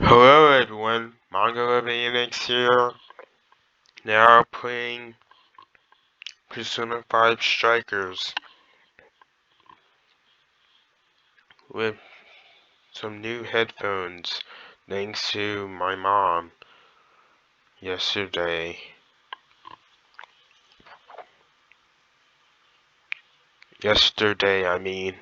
Hello everyone, Manga Loving Annex here. Now playing Persona 5 Strikers with some new headphones thanks to my mom yesterday. Yesterday, I mean.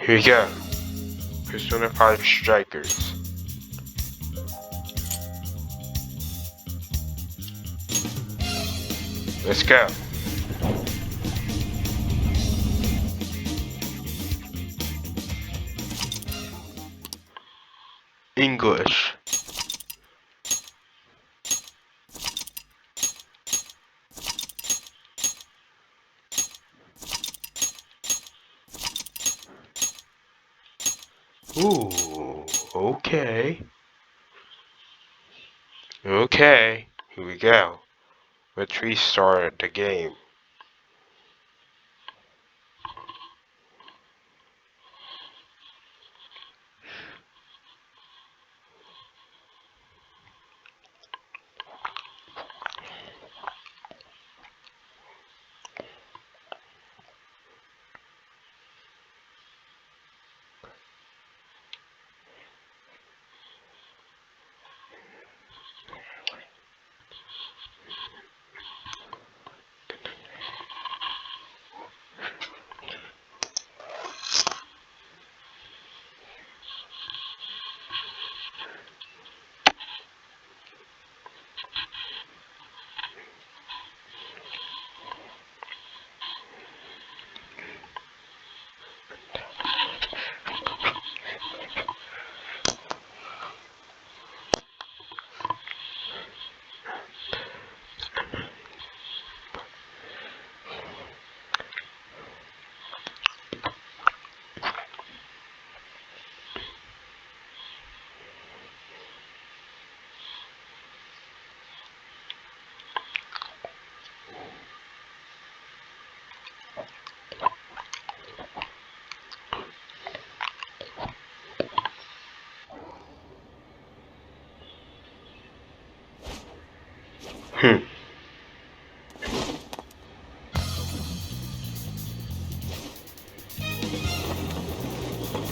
Here we go. Persona 5 Strikers. Let's go. English. Ooh, okay. Okay, here we go. Let's restart the game.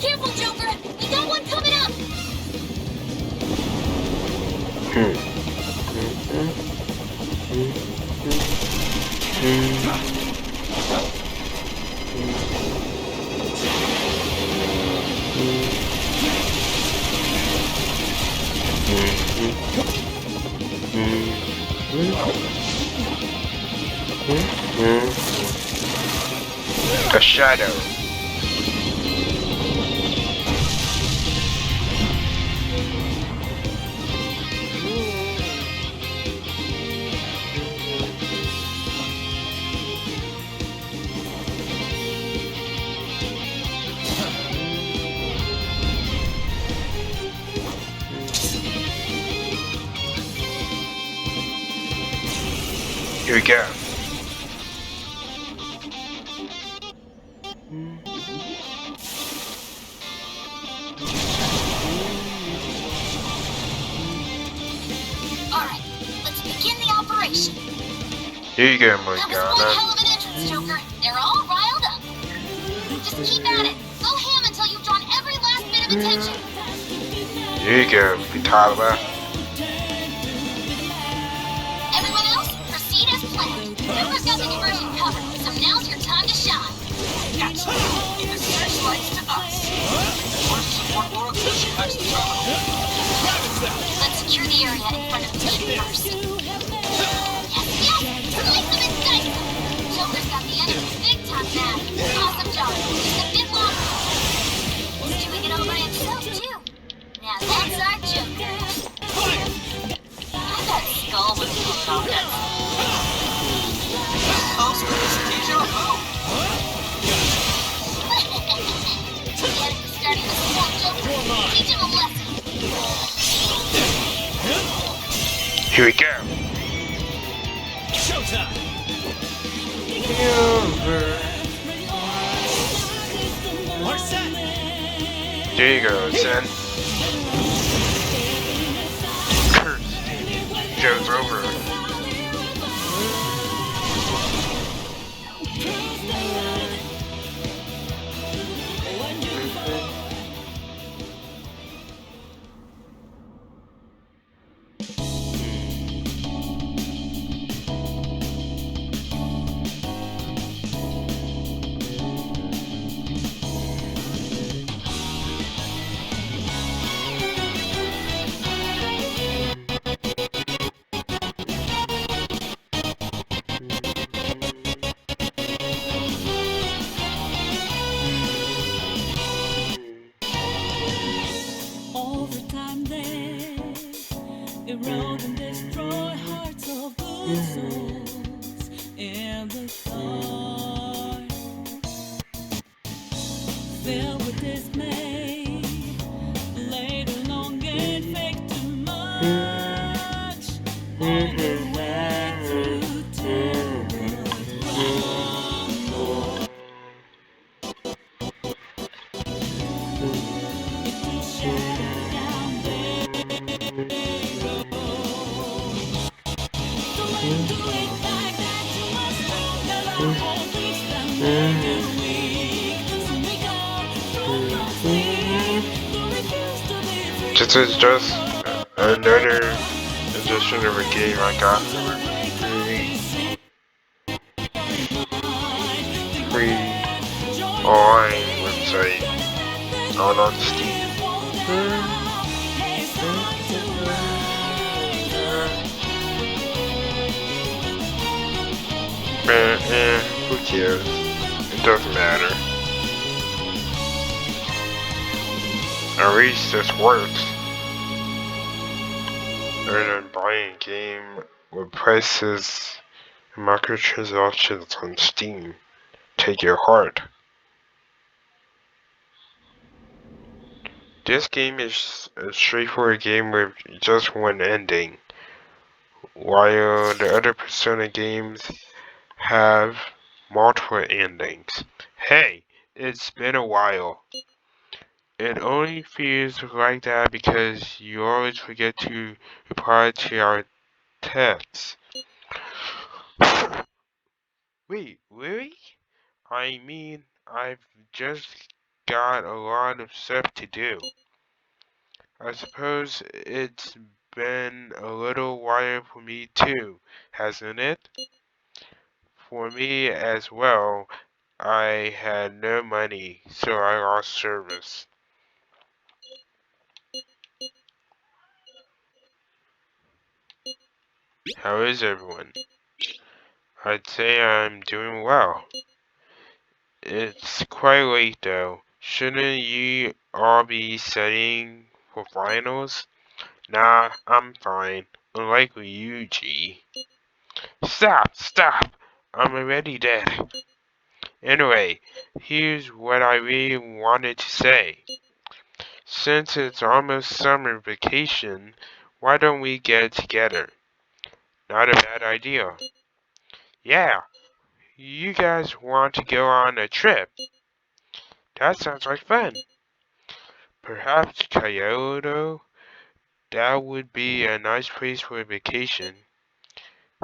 Careful, Joker! We got one coming up! A shadow. Here we go. Alright, let's begin the operation. Here you go, my That was god. one hell of an entrance, Joker. They're all riled up. Just keep at it. Go ham until you've drawn every last bit of attention. Here you go, Vitala. Everyone else, proceed as planned. Joker's got the diversion covered, so now's your time to shine. Gotcha. The searchlight's to us. Order support more Atsushi next to terminal. Let's secure the area in front of the team first. Yes, slice them and dice them. Joker's got the enemy big time mad. Awesome job. Just a bit longer. He's doing it all by himself, too. Now that's our Joker. I bet Skull was pulling off that. How's this Kitajoh? The enemy's starting to swarm Joker. Teach him a lesson. Here we go. Showtime! We're set! There you go, Zen. Curse. Joe's over. All the time they erode and destroy hearts of good souls in the dark. Filled with dismay, later long and fake too much. All the way through terror. This is just another edition of a game I got free online website on Steam. Who cares? It doesn't matter. At least this works. Rather than buying a game with prices and microtransactions on Steam. Take your heart. This game is a straightforward game with just one ending, while the other Persona games have multiple endings. Hey, it's been a while. It only feels like that because you always forget to reply to our texts. Wait, really? I mean, I've just got a lot of stuff to do. I suppose it's been a little while for me too, hasn't it? For me as well. I had no money, so I lost service. How is everyone? I'd say I'm doing well. It's quite late though. Shouldn't you all be studying for finals? Nah, I'm fine. Unlike you, G. Stop! I'm already dead. Anyway, here's what I really wanted to say. Since it's almost summer vacation, why don't we get together? Not a bad idea. Yeah, you guys want to go on a trip? That sounds like fun. Perhaps Kyoto? That would be a nice place for a vacation.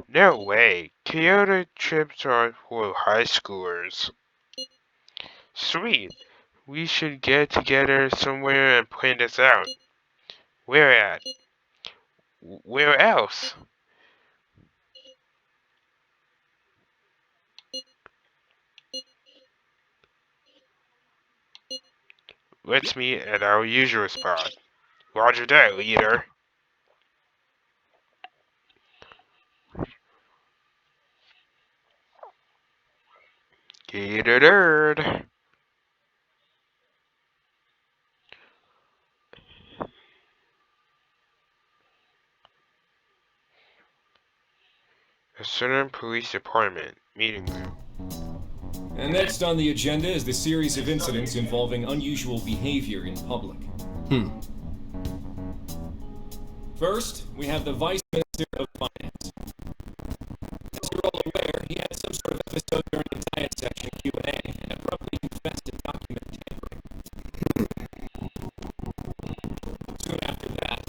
No way. Kyoto trips are for high schoolers. Sweet. We should get together somewhere and plan this out. Where at? Where else? Let's meet at our usual spot. Roger that, leader. Gator. A certain police department meeting room. And next on the agenda is the series of incidents involving unusual behavior in public. First, we have the Vice Minister of Finance. As you're all aware, he had some sort of episode during the diet section Q&A and abruptly confessed to document tampering. Soon after that,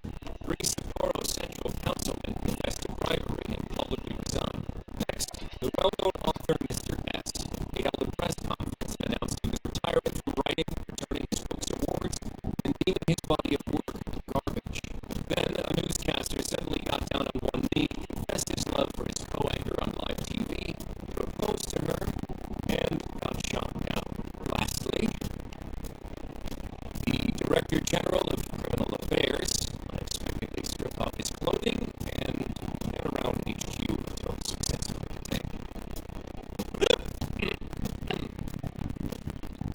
three Sapporo Central Councilmen confessed to bribery and publicly resigned. Next, the well-known author Mr. S. He held a press conference announcing his retirement from writing, returning his books awards, and deeming his body of work garbage. Then, a newscaster suddenly got down on one knee, confessed his love for his co-anchor on live TV, proposed to her, and got shot down. Lastly, the Director General of Criminal Affairs unexpectedly stripped off his clothing and ran around HQ until successfully detained.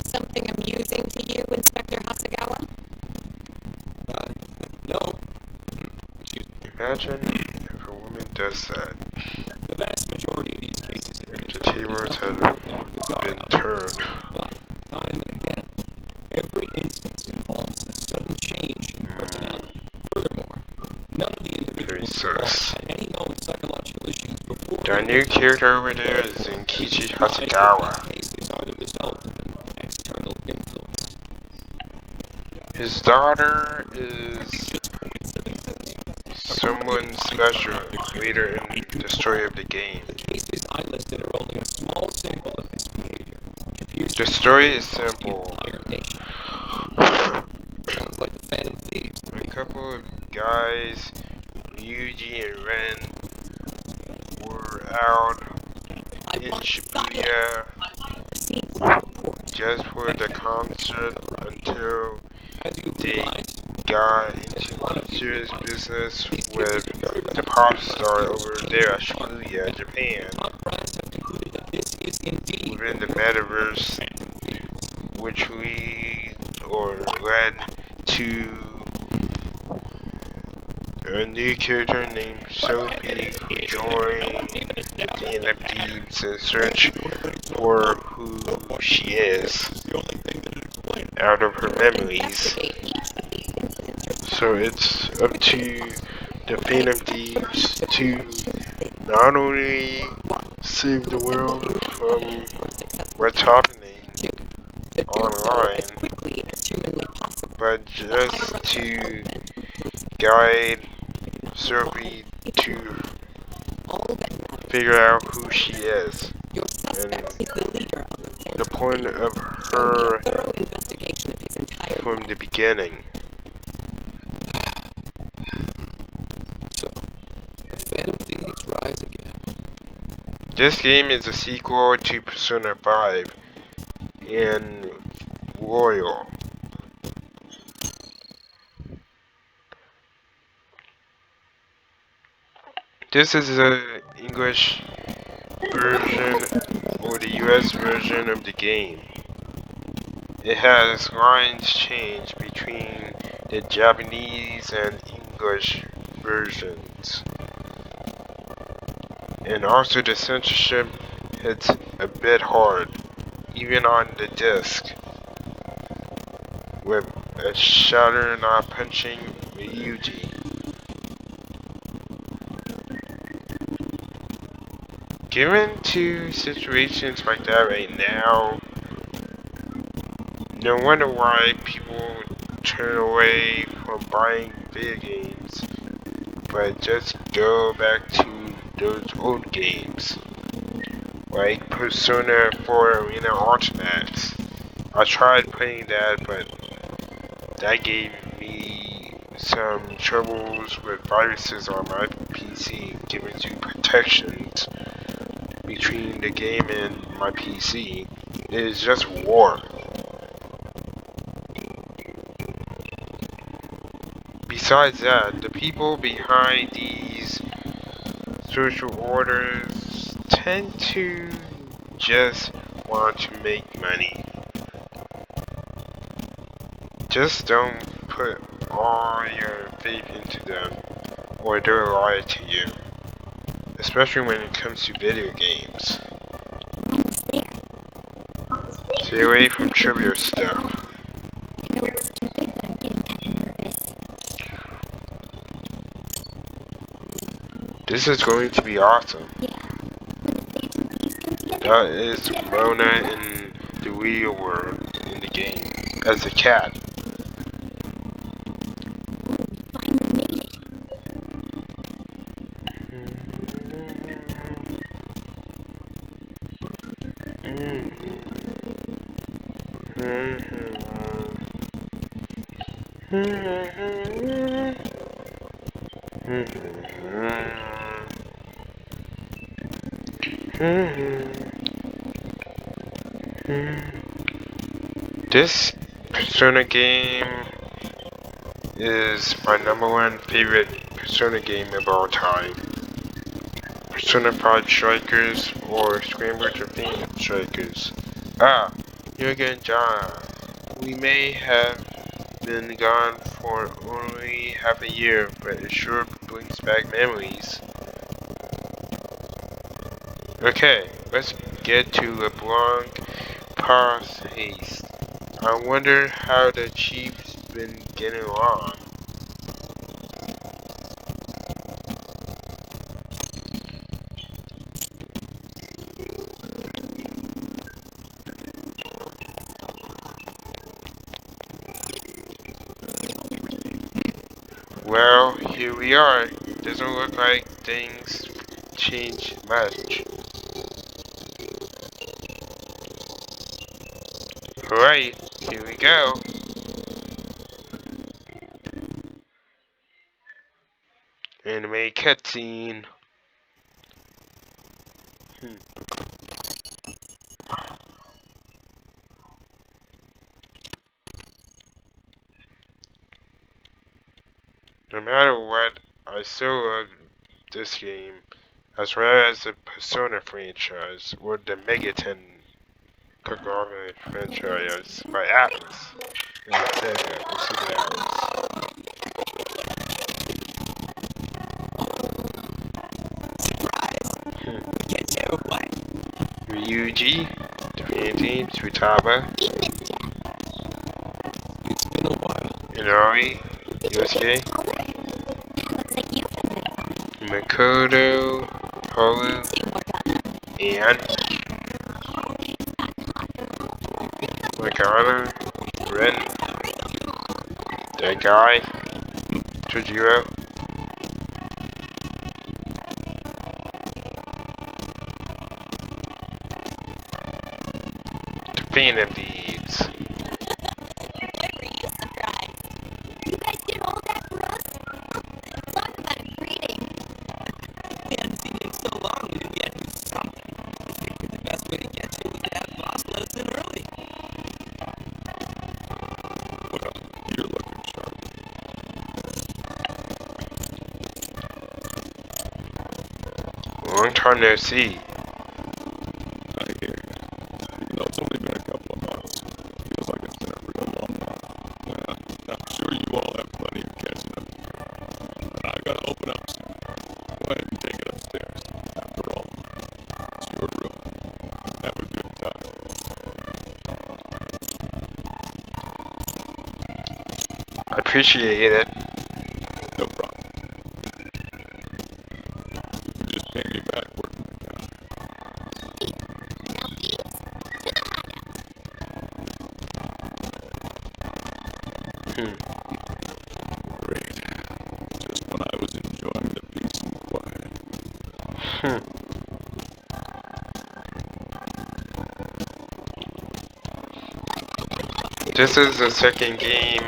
Something amusing to you, Inspector Hasagawa? No. Imagine if a woman does that. The vast majority of these cases have been The tables have been turned. but time and again, every instance involves a sudden change in personality. Furthermore, none of the individuals Very involved sus. had any known psychological issues before. The new character over there is Zenkichi Hasagawa. Cases are the result of an external influence. His daughter is someone special later in the story of the game. The cases I listed are only a small sample of this behavior, which appears The to story is be across simple. the entire nation. Sounds like the Phantom Thieves to A me. couple of guys, Yuji and Ren, were out I in want Shibuya Proceed with the report. just for the concert until As you they realize, got into serious business with the pop star over there at Shibuya, Japan, top brass have concluded that this is indeed within the metaverse, Phantom Thieves. which led to a new character named Sophie who joined the NFTs in search for who she is out of her memories. Investigate each of these incidents. So it's up to the Phantom Thieves to not only save the world from what's happening online, as quickly as humanly possible. but just to guide Sophie to All that matters. figure out who she is. Your suspect is the leader of the The Phantom. point of A her thorough investigation of his entire from the beginning. So, the Phantom Thieves rise again. This game is a sequel to Persona 5 and Royal. This is the English version or the US version of the game. It has lines changed between the Japanese and English versions. And also the censorship hits a bit hard, even on the disc, with a shatter not punching Ryuji. Given to situations like that right now, no wonder why people turn away from buying video games, but just go back to those old games, like Persona 4 Arena Ultimax. I tried playing that, but that gave me some troubles with viruses on my PC, giving to protections between the game and my PC. It is just war. Besides that, the people behind these social orders tend to just want to make money. Just don't put all your faith into them, or they'll lie to you. Especially when it comes to video games. Almost there. Stay away from trivial stuff. I know it's stupid, but I'm getting kind of nervous. This is going to be awesome. Yeah. When the Fates and Thieves come together. That is Mona in the real world in the game as a cat. Finally made it. This Persona game is my #1 favorite Persona game of all time. Persona 5 Strikers or Scramble to Fame Strikers. Ah, you're again, John. We may have been gone for only half a year, but it sure brings back memories. Okay, let's get to LeBlanc Pass Haste. I wonder how the Chief's been getting along. Well, here we are. Doesn't look like things changed much. Alright, here we go. Anime cutscene. No matter what, I still love this game, as well as the Persona franchise, or the Megaton conglomerate franchise by Atlus and Sega or Sega Atlus. Get you what? Ryuji, Defending, Futaba, We missed ya. It's been a while. Inari, Yosuke, Taller? Looks like you've been there fine. Makoto, Haru, Two more done. and Makana, Ren, that guy, Chojiro. Defending thieves. Why were you surprised? You guys did all that for us? Talk about a greeting. We hadn't seen you in so long, we knew we had to do something. I figured the best way to get you was to have boss let us in early. Well, you're looking sharp. Long time no see. I hear you. Even though it's only been a couple of months, it feels like it's been a real long one. Well, I'm sure you all have plenty of catching up to do. But I gotta open up soon. Go ahead and take it upstairs. After all, it's your room. Have a good time. I appreciate it. No problem. You can just pay me back working the counter. Hmm. Great. Just when I was enjoying the peace and quiet. Hmm. This is the second game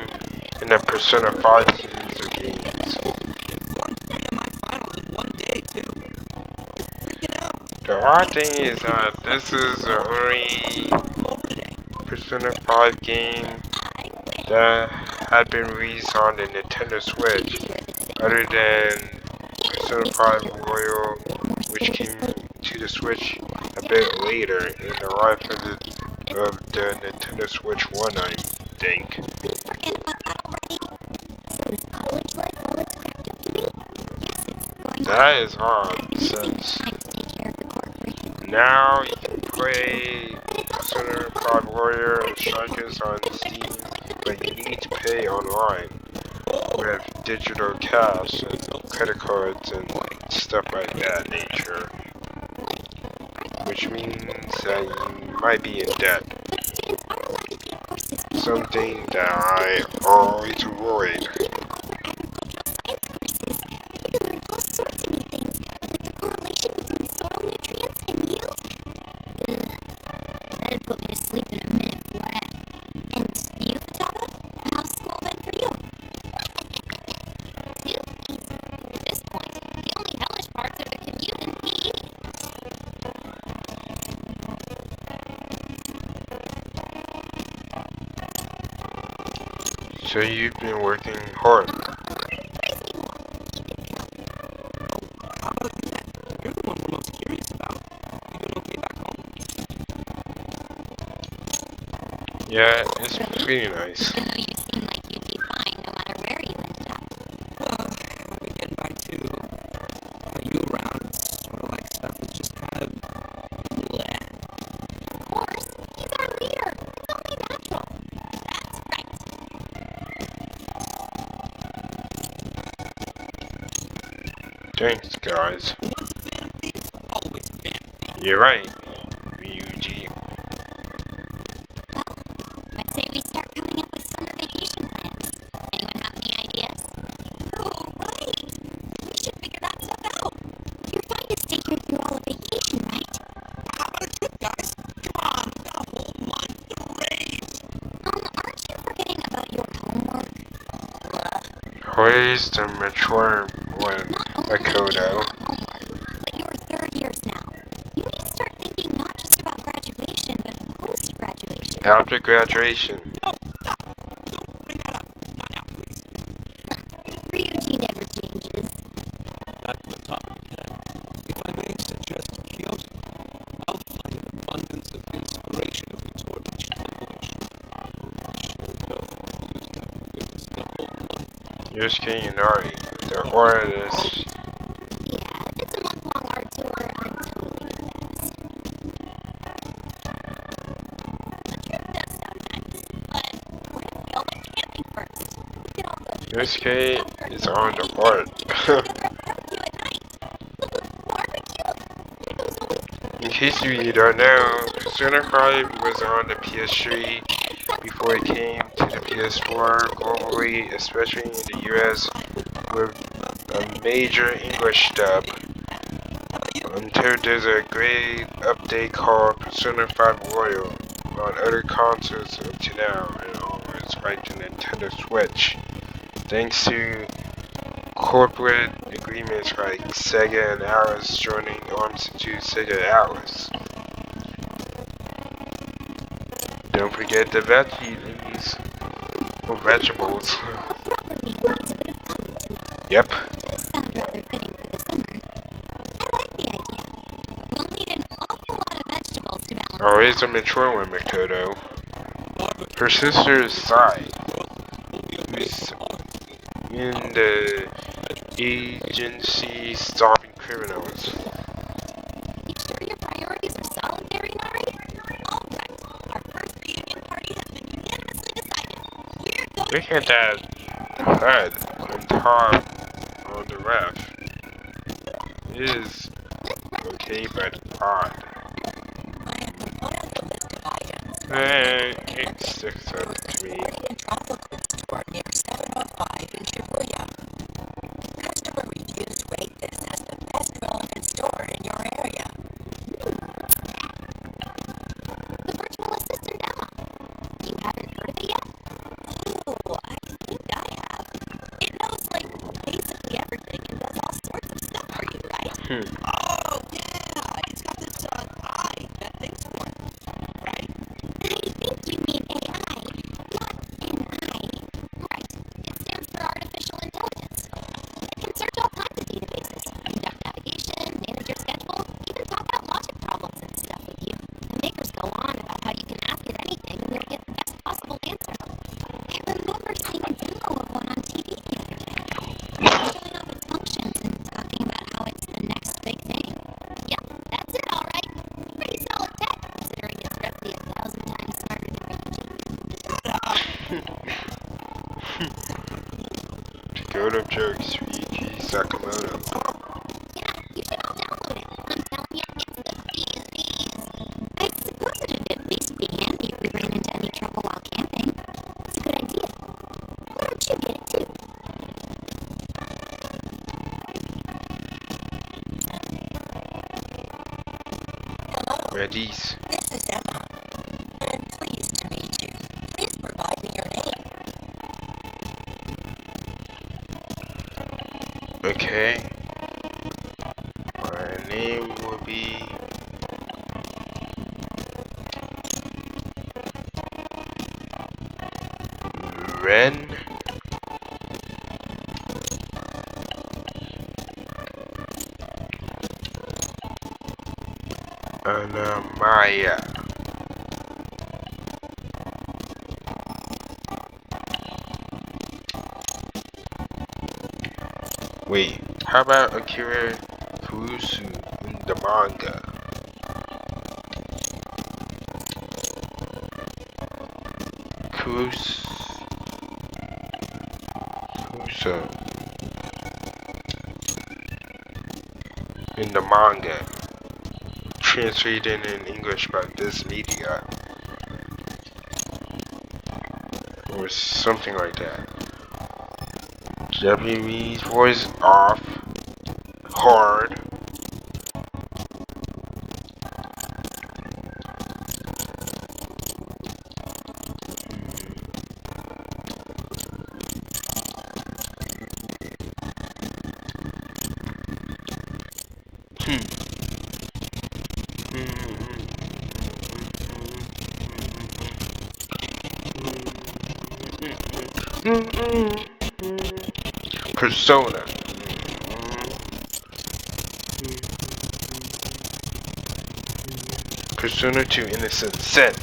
in the Persona 5 series of games. Won 3 of my finals in one day, too. Freaking out. The odd thing is that this is the only Over today. Persona 5 game that had been released on the Nintendo Switch, other than Persona 5 Royal, which came to the Switch a bit later in the life of the Nintendo Switch 1, I think. Forget about that already. So is college life all it's cracked up to be? Yes, it's going That is odd, I've been using since this time to take care of the corporate. now you can play Persona 5 Warrior and Strikers on Steam, but you need to pay online with digital cash and credit cards and stuff like that nature, which means that you might be in debt. But students are allowed to take courses beyond Something that I always avoid. even agricultural science courses. You can learn all sorts of new things, like the correlation between soil nutrients and yield. Ugh, that'd put me to sleep in a minute flat. And you, Kitajoh? How's school been for you? Too easy. At this point, the only hellish parts are the commute and PE. So you've been working hard. Crazy long. Keep it going. How about you then? You're the one we're most curious about. You doing okay back home? Yeah, it's pretty nice. Even though you seem like you'd be fine no matter where you ended up. Well, I've been getting back to how you around. It's sort of like stuff is just kind of bleh. Of course, he's our leader. It's only natural. That's right. Thanks, guys. Once a fan thief, always a fan thief. You're right, Ryuji. Well, I'd say we start coming up with summer vacation plans. Anyone have any ideas? Oh, right. We should figure that stuff out. You're fine to stay here through all of vacation, right? How about a trip, guys? Come on, we got a whole month to raise. Aren't you forgetting about your homework? Where's the mature one, Not only Makoto? homework, but you're third years now. You need to start thinking not just about graduation, but post-graduation. After graduation. No, stop. Don't bring that up. Not now, please. Ryuji never changes. Back to the topic at hand. If I may suggest Kyoto, I'll find an abundance of inspiration if we tour each village. Yosuke Inari, the artist. Yeah, if it's a month-long art tour, I'm totally gonna pass. The trip does sound nice, but what if we all went camping first? We could all go Yosuke is on the art. together at barbecue at night. Barbecue? It was always In case you don't know, Persona 5 was on the PS3 before it came to the PS4 globally, especially in the US, with a major English dub. Until there's a great update called Persona 5 Royal on other consoles up to now, and always like the Nintendo Switch. Thanks to corporate agreements like Sega and Atlus joining arms to Sega Atlus. Don't forget the veggies. Or vegetables. properly lots of bit of fun to it. Yep. Does sound rather fitting for the summer. I like the idea. We'll need an awful lot of vegetables to balance. Always a mature one, Makoto. Her sister's side, who's in the agency stopping criminals. You sure your priorities are solid there, Inari? All right. Our first reunion party has been unanimously decided. We're going Look at that HUD on top on the left. It is okay, but odd. I have compiled a list of items. It sticks out to me. And tropical store store near 705 in Shibuya. Customer reviews rate this as the best relevant store in your area. The virtual assistant demo. You haven't heard of it yet? Oh, I think I have. It knows, like, basically everything and does all sorts of stuff for you, right? Oh, yeah! It's got this, eye that thinks for it, right? I think you mean AI, not NI. Right. It stands for Artificial Intelligence. It can search all kinds of databases, conduct navigation, manage your schedule, even talk out logic problems and stuff with you. The makers go on about how you can ask it anything and you'll get the best possible answer. I remember seeing a demo of one on TV the other day. Showing off its functions and talking about how it's the next big thing. Yep, that's it, all right. Pretty solid tech, considering it's roughly 1,000 times smarter than Ryuji. Go to jokes, Ryuji Sakamoto. Yeah, you should all download it. I'm telling you, it's the bee's knees. I suppose it'd at least be handy if we ran into any trouble while camping. It's a good idea. Why don't you get it too? Reddies. This is Emma. I'm pleased to meet you. Please provide me your name. Okay. My name will be Ren. And Maya. Wait, how about Akira Kurusu in the manga? Kurusu in the manga, translated in English by this media, or something like that. Japanese voice off, hard. Persona. Persona 2 Innocent Sin.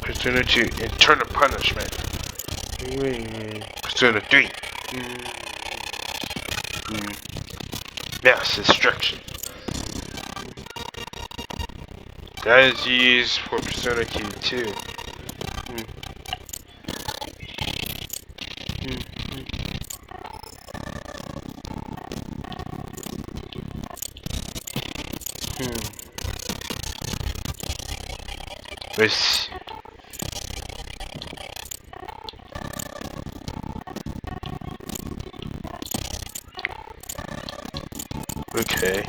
Persona 2 Eternal Punishment. Persona 3 Mass Destruction. That is used for Persona Q2. Let's okay.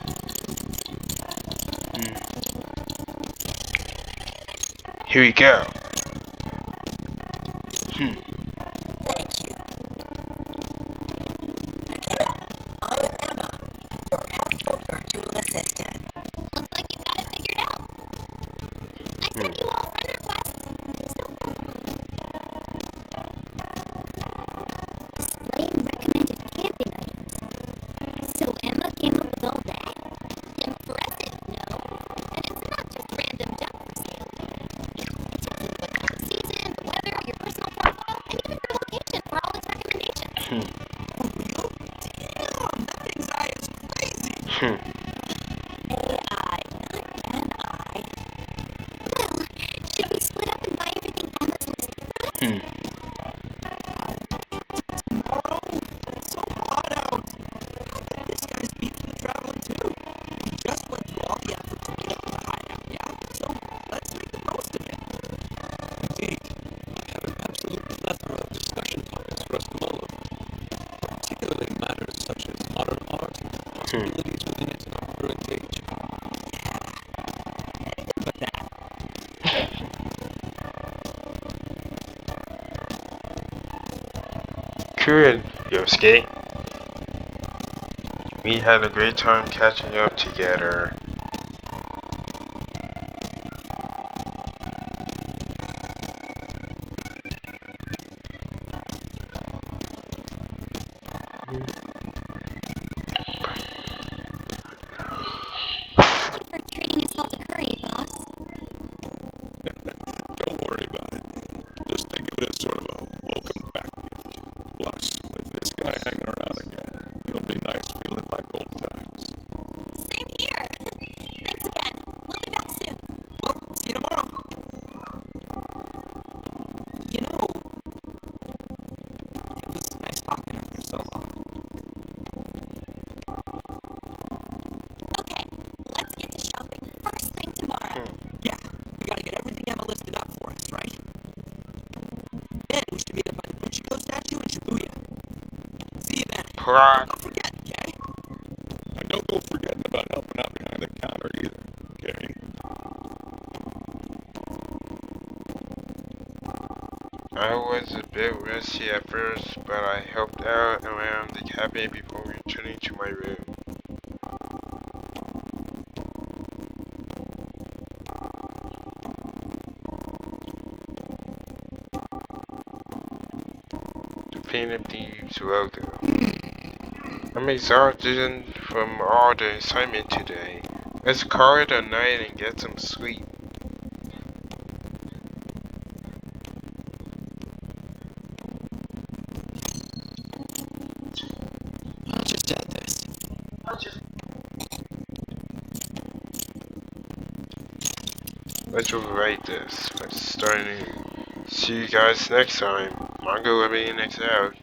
Here we go. Thank you. Again, I am Emma, your helpful virtual assistant. Looks like you got it figured out. I sent you all friend requests. Displaying recommended camping items. So Emma came up with all that. Impressive, no? And it's not just random junk for sale. It takes into account the season, the weather, your personal profile, and even your location for all its recommendations. Damn, that thing's eye is crazy. AI, not NI. Well, should we split up and buy everything Emma's listed for us? Tomorrow? It's so hot out. I bet this guy's beat for traveling too. He just went through all the effort to get up to the hideout, yeah? So let's make sure, Yosuke. We had a great time catching up together. For treating yourself to curry, boss. Don't worry about it. Just think of it as sort of a welcome back gift. Plus, with this guy hanging around again, it'll be nice feeling like old times. Same here. Thanks again. We'll be back soon. Well, see you tomorrow. You know, it was nice talking after so long. Okay, let's get to shopping first thing tomorrow. Yeah, we gotta get everything Emma listed up for us, right? Then we should meet up by the Buchiko statue in Shibuya. See you then. Plot. Don't forget, okay? And don't go forgetting about helping out behind the counter either, okay? I was a bit rusty at first, but I helped out around the cafe before returning to my room. The Planet Thieves logo. I'm exhausted from all the excitement today. Let's call it a night and get some sleep. I'll just add this. Let's overwrite this. Let's start anew. See you guys next time. Manga Living Next out.